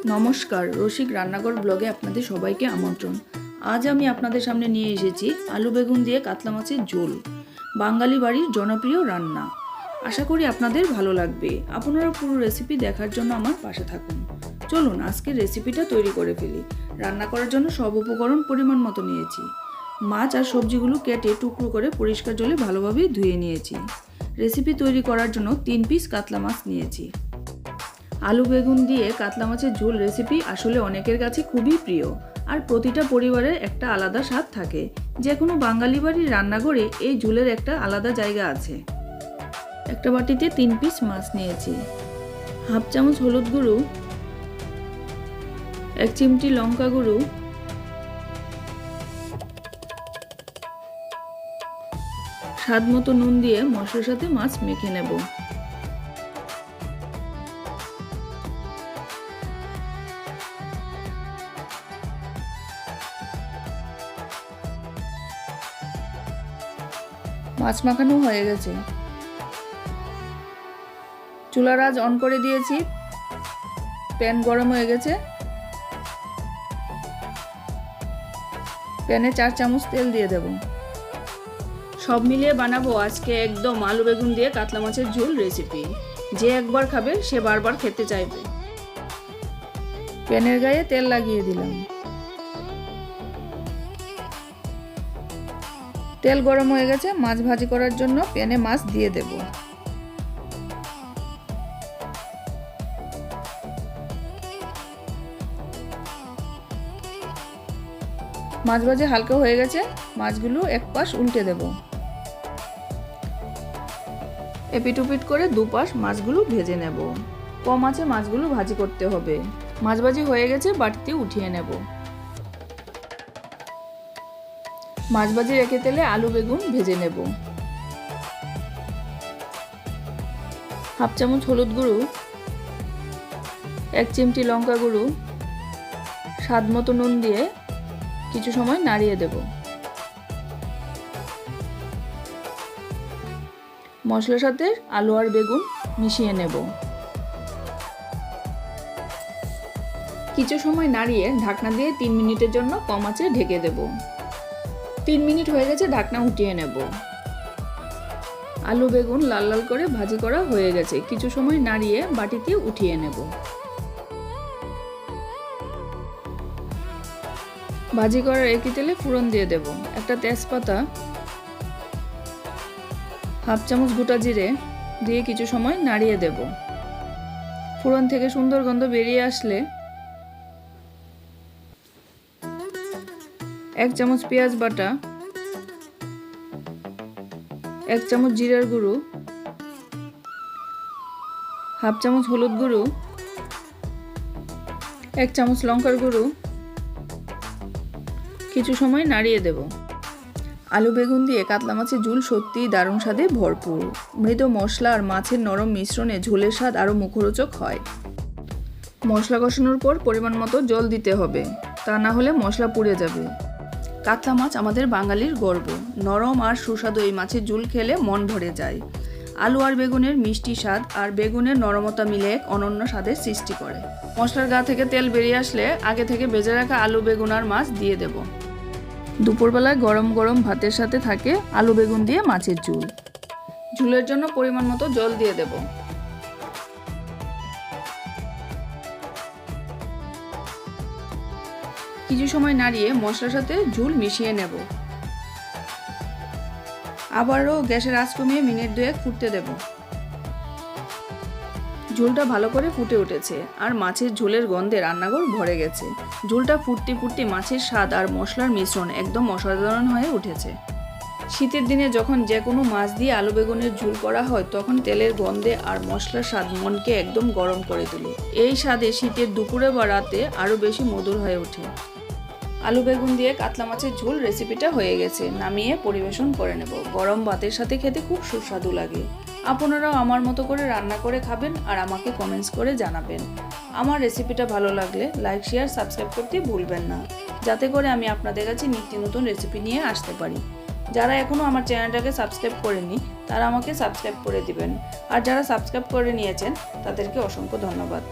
নমস্কার, রসিক রান্নাঘর ব্লগে আপনাদের সবাইকে আমন্ত্রণ। আজ আমি আপনাদের সামনে নিয়ে এসেছি আলু বেগুন দিয়ে কাতলা মাছের ঝোল, বাঙালি বাড়ির জনপ্রিয় রান্না। আশা করি আপনাদের ভালো লাগবে। আপনারা পুরো রেসিপি দেখার জন্য আমার পাশে থাকুন। চলুন আজকের রেসিপিটা তৈরি করে ফেলি। রান্না করার জন্য সব উপকরণ পরিমাণ মতো নিয়েছি। মাছ আর সবজিগুলো কেটে টুকরো করে পরিষ্কার জলে ভালোভাবে ধুয়ে নিয়েছি। রেসিপি তৈরি করার জন্য 3 পিস কাতলা মাছ নিয়েছি। আলু বেগুন দিয়ে কাতলা মাছের ঝোল রেসিপি আসলে অনেকের কাছে খুবই প্রিয়, আর প্রতিটা পরিবারের একটা আলাদা স্বাদ থাকে। যে কোনো বাঙালি বাড়ির রান্নাঘরে এই ঝোলের একটা আলাদা জায়গা আছে। একটা বাটিতে 3 পিস মাছ নিয়েছি। হাফ চামচ হলুদ গুঁড়ো, 1 চিমটি লঙ্কা গুঁড়ো, স্বাদ মতো নুন দিয়ে মশলার সাথে মাছ মেখে নেব। মাছ মাখানো হয়ে গেছে। চুলার আঁচ অন করে দিয়েছি। প্যান গরম হয়ে গেছে। প্যানে 4 চামচ তেল দিয়ে দেব। সব মিলিয়ে বানাবো আজকে একদম আলু বেগুন দিয়ে কাতলা মাছের ঝোল রেসিপি। যে একবার খাবে সে বারবার খেতে চাইবে। প্যানের গায়ে তেল লাগিয়ে দিলাম। তেল গরম হয়ে গেছে। মাছ ভাজি করার জন্য প্যানে মাছ দিয়ে দেব। মাছ ভাজি হালকা হয়ে গেছে। মাছগুলো এক পাশ উল্টে দেব। এপিট ওপিট করে দুপাশ মাছগুলো ভেজে নেব। কম আঁচে মাছগুলো ভাজি করতে হবে। মাছ ভাজি হয়ে গেছে, বাটিতে উঠিয়ে নেব। মাছ ভাজি রেখে তেলে আলু বেগুন ভেজে নেব। হাফ চামচ হলুদ গুঁড়ো, 1 চিমটি লঙ্কা গুঁড়ো, স্বাদ মতো নুন দিয়ে কিছু সময় নাড়িয়ে দেব। মশলার সাথে আলু আর বেগুন মিশিয়ে নেব। কিছু সময় নাড়িয়ে ঢাকনা দিয়ে 3 মিনিটের জন্য কম আঁচে ঢেকে দেব। 3 মিনিট হয়ে গেছে, ঢাকনা উঠিয়ে নেব। আলু বেগুন লাল লাল করে ভাজি করা হয়ে গেছে। কিছু সময় নাড়িয়ে বাটিতে উঠিয়ে নেব। ভাজি করার একই তেলে ফোড়ন দিয়ে দেব। একটা তেজপাতা, হাফ চামচ গোটা জিরে দিয়ে কিছু সময় নাড়িয়ে দেব। ফোড়ন থেকে সুন্দর গন্ধ বেরিয়ে আসলে 1 চামচ পেঁয়াজ বাটা, 1 চামচ জিরার গুঁড়ো, হাফ চামচ হলুদ গুঁড়ো, 1 চামচ লঙ্কার গুঁড়ো কিছু সময় নাড়িয়ে দেব। আলু বেগুন দিয়ে কাতলা মাছের ঝোল সত্যিই দারুণ স্বাদে ভরপুর। মৃদু মশলা আর মাছের নরম মিশ্রণে ঝোলের স্বাদ আরও মুখরোচক হয়। মশলা কষানোর পর পরিমাণ মতো জল দিতে হবে, তা না হলে মশলা পুড়ে যাবে। কাতলা মাছ আমাদের বাঙালির গর্ব। নরম আর সুস্বাদু এই মাছের ঝোল খেলে মন ভরে যায়। আলু আর বেগুনের মিষ্টি স্বাদ আর বেগুনের নরমতা মিলে এক অনন্য স্বাদের সৃষ্টি করে। মশলার গা থেকে তেল বেরিয়ে আসলে আগে থেকে ভেজে রাখা আলু বেগুন আর মাছ দিয়ে দেব। দুপুরবেলায় গরম গরম ভাতের সাথে থাকে আলু বেগুন দিয়ে মাছের ঝোল। ঝোলের জন্য পরিমাণ মতো জল দিয়ে দেব। কিছু সময় নাড়িয়ে মশলার সাথে ঝোল মিশিয়ে নেব। আবারও গ্যাসের আঁচ কমিয়ে মিনিট 2 ফুটতে দেব। ঝোলটা ভালো করে ফুটে উঠেছে আর মাছের ঝোলের গন্ধে রান্নাঘর ভরে গেছে। ঝোলটা ফুটতে ফুটতে মাছের স্বাদ আর মশলার মিশ্রণ একদম অসাধারণ হয়ে উঠেছে। শীতের দিনে যখন যে কোনো মাছ দিয়ে আলু বেগুনের ঝোল করা হয়, তখন তেলের গন্ধে আর মশলার স্বাদ মনকে একদম গরম করে তোলে। এই স্বাদে শীতের দুপুরে বা রাতে আরও বেশি মধুর হয়ে ওঠে। আলু বেগুন দিয়ে কাতলা মাছের ঝোল রেসিপিটা হয়ে গেছে। নামিয়ে পরিবেশন করে নেব। গরম ভাতের সাথে খেতে খুব সুস্বাদু লাগে। আপনারাও আমার মতো করে রান্না করে খাবেন আর আমাকে কমেন্টস করে জানাবেন। আমার রেসিপিটা ভালো লাগলে লাইক, শেয়ার, সাবস্ক্রাইব করতে ভুলবেন না, যাতে করে আমি আপনাদের কাছে নিত্য নতুন রেসিপি নিয়ে আসতে পারি। যারা এখনও আমার চ্যানেলটাকে সাবস্ক্রাইব করেননি তারা আমাকে সাবস্ক্রাইব করে দিবেন, আর যারা সাবস্ক্রাইব করে নিয়েছেন তাদেরকে অসংখ্য ধন্যবাদ।